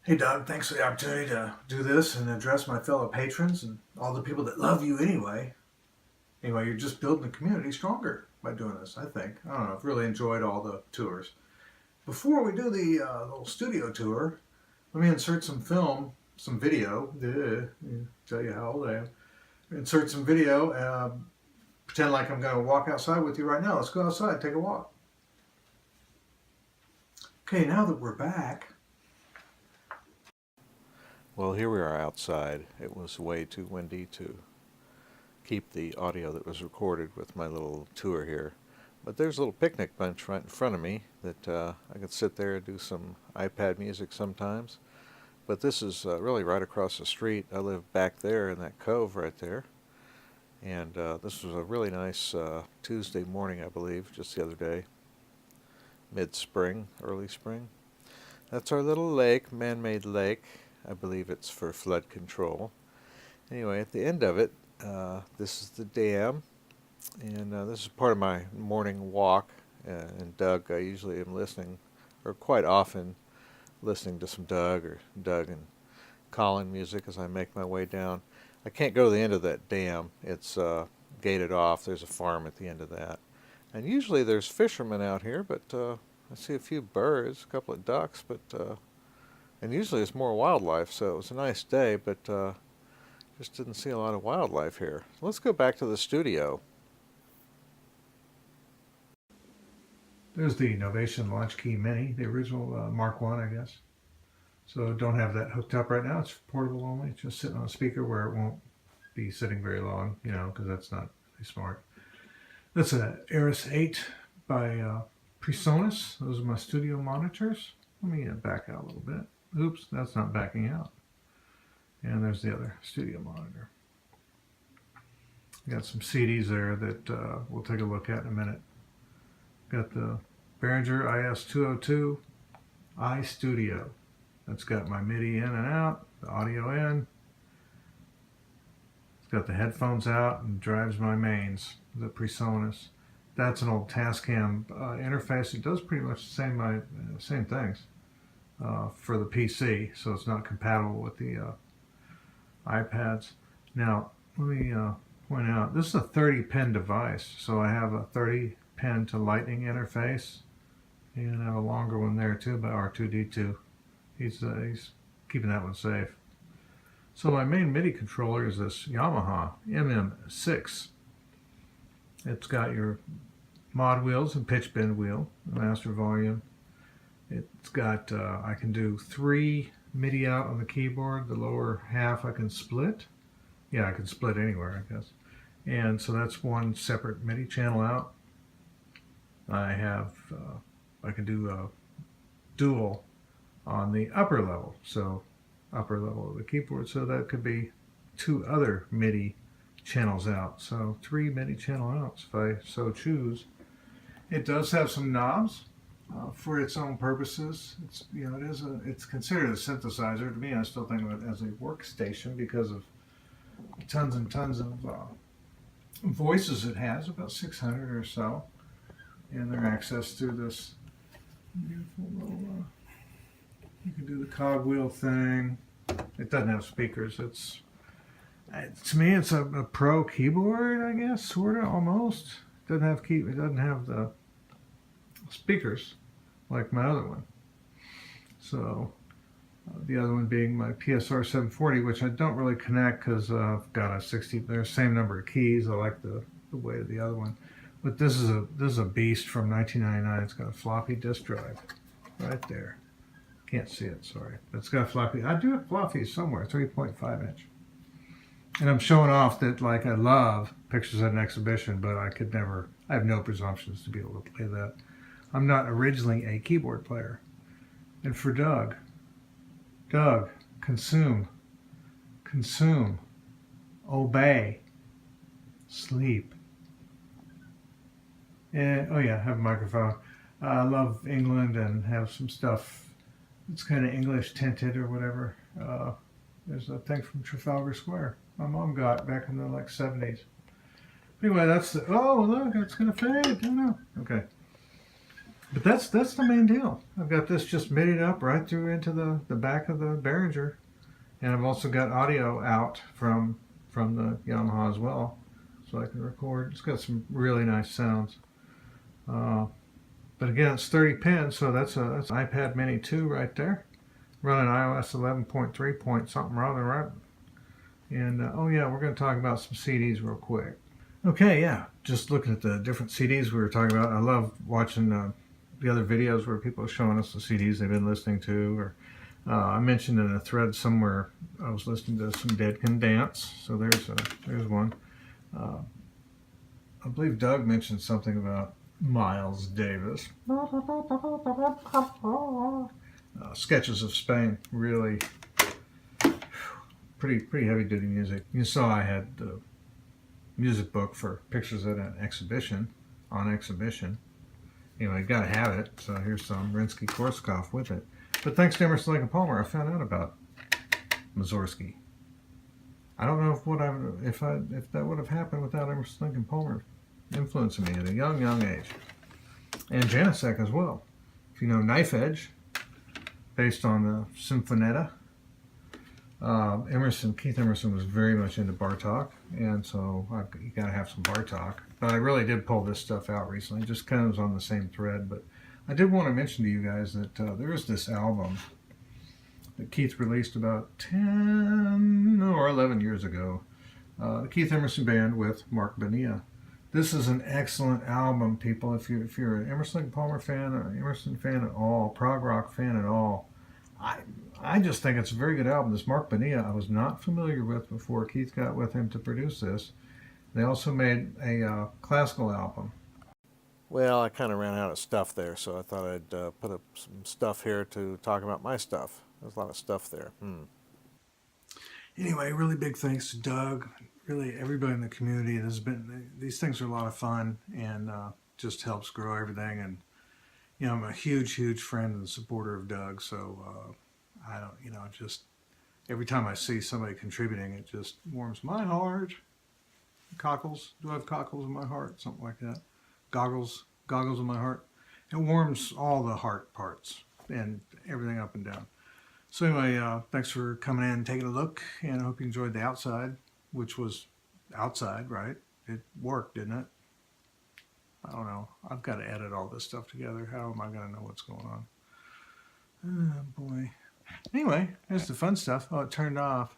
Hey Doug, thanks for the opportunity to do this and address my fellow patrons and all the people that love you anyway. Anyway, you're just building the community stronger by doing this, I think. I don't know, I've really enjoyed all the tours. Before we do the little studio tour, let me insert some film, some video. Tell you how old I am. Insert some video. Pretend like I'm going to walk outside with you right now. Let's go outside, take a walk. Okay, now that we're back. Well, here we are outside. It was way too windy to keep the audio that was recorded with my little tour here. But there's a little picnic bench right in front of me that I could sit there and do some iPad music sometimes. But this is really right across the street. I live back there in that cove right there. And this was a really nice Tuesday morning, I believe, just the other day. Mid-spring, early spring. That's our little lake, man-made lake. I believe it's for flood control. Anyway, at the end of it, this is the dam, and this is part of my morning walk. And Doug, I usually am listening, or quite often listening to some Doug and Colin music as I make my way down. I can't go to the end of that dam. It's gated off. There's a farm at the end of that. And usually there's fishermen out here, but I see a few birds, a couple of ducks, but and usually there's more wildlife, so it was a nice day, but just didn't see a lot of wildlife here. So let's go back to the studio. There's the Novation Launch Key Mini, the original Mark 1, I guess. So don't have that hooked up right now. It's portable only. It's just sitting on a speaker where it won't be sitting very long, because that's not really smart. That's an Aris 8 by PreSonus. Those are my studio monitors. Let me back out a little bit. Oops, that's not backing out. And there's the other studio monitor. Got some CDs there that we'll take a look at in a minute. Got the Behringer IS-202 iStudio. That's got my MIDI in and out, the audio in. It's got the headphones out and drives my mains, the PreSonus. That's an old Tascam interface. It does pretty much the same things for the PC, so it's not compatible with the iPads. Now, let me point out, this is a 30-pin device, so I have a 30-pin to Lightning interface, and I have a longer one there too, by R2D2. He's keeping that one safe. So my main MIDI controller is this Yamaha MM6. It's got your mod wheels and pitch bend wheel, master volume. It's got, I can do 3 MIDI out on the keyboard. The lower half I can split. Yeah, I can split anywhere, I guess. And so that's one separate MIDI channel out. I have, I can do dual on the upper level. So upper level of the keyboard. So that could be 2 other MIDI channels out. So 3 MIDI channel outs if I so choose. It does have some knobs for its own purposes. It's it's considered a synthesizer. To me, I still think of it as a workstation because of tons and tons of voices it has, about 600 or so, and their access to this beautiful little. You can do the cogwheel thing. It doesn't have speakers. It's to me, it's a pro keyboard, I guess, sort of, almost. It doesn't have the speakers like my other one. So the other one being my PSR 740, which I don't really connect because I've got a 60. There's the same number of keys. I like the way of the other one. But this is a beast from 1999. It's got a floppy disk drive right there. Can't see it, sorry. But it's got a floppy. I do have floppies somewhere, 3.5 inch. And I'm showing off that, like, I love pictures at an exhibition, but I have no presumptions to be able to play that. I'm not originally a keyboard player. And for Doug, consume, obey, sleep. And, oh yeah, have a microphone. I love England and have some stuff. It's kind of English tinted or whatever. There's a thing from Trafalgar Square my mom got back in the 70s. Anyway, that's the, oh look, it's gonna fade. Oh no. Okay. But that's the main deal. I've got this just MIDI'd up right through into the back of the Behringer, and I've also got audio out from the Yamaha as well, so I can record. It's got some really nice sounds. Uh, but again, it's 30 pins, so that's an iPad Mini 2 right there, running iOS 11.3 point something rather, right? And oh yeah, we're going to talk about some CDs real quick. Okay, yeah, just looking at the different CDs we were talking about. I love watching the other videos where people are showing us the CDs they've been listening to. Or I mentioned in a thread somewhere I was listening to some Dead Can Dance. So there's one. Uh, I believe Doug mentioned something about Miles Davis. Sketches of Spain, really pretty heavy duty music. You saw I had the music book for pictures at an exhibition, on exhibition. Anyway, got to have it. So here's some Rinsky-Korsakoff with it. But thanks to Emerson, Lake and Palmer, I found out about Mussorgsky. I don't know if that would have happened without Emerson, Lake and Palmer influencing me at a young age, and Janicek as well. If you know Knife Edge, based on the Sinfonetta. Keith Emerson was very much into Bartok, and so you got to have some Bartok. But I really did pull this stuff out recently, just kind of was on the same thread. But I did want to mention to you guys that there is this album that Keith released about 10 or 11 years ago, the Keith Emerson Band with Mark Bonilla. This is an excellent album, people. If you're an Emerson Lake Palmer fan, or an Emerson fan at all, prog rock fan at all, I just think it's a very good album. This Mark Bonilla I was not familiar with before Keith got with him to produce this. They also made a classical album. Well, I kind of ran out of stuff there, so I thought I'd put up some stuff here to talk about my stuff. There's a lot of stuff there. Anyway, really big thanks to Doug, really everybody in the community. These things are a lot of fun, and just helps grow everything. And I'm a huge friend and supporter of Doug, so I don't, just every time I see somebody contributing, it just warms my heart. Cockles, do I have cockles in my heart? Something like that. Goggles in my heart. It warms all the heart parts and everything up and down. So anyway, thanks for coming in and taking a look, and I hope you enjoyed the outside, which was outside, right? It worked, didn't it? I don't know. I've got to edit all this stuff together. How am I going to know what's going on? Oh, boy. Anyway, there's the fun stuff. Oh, it turned off.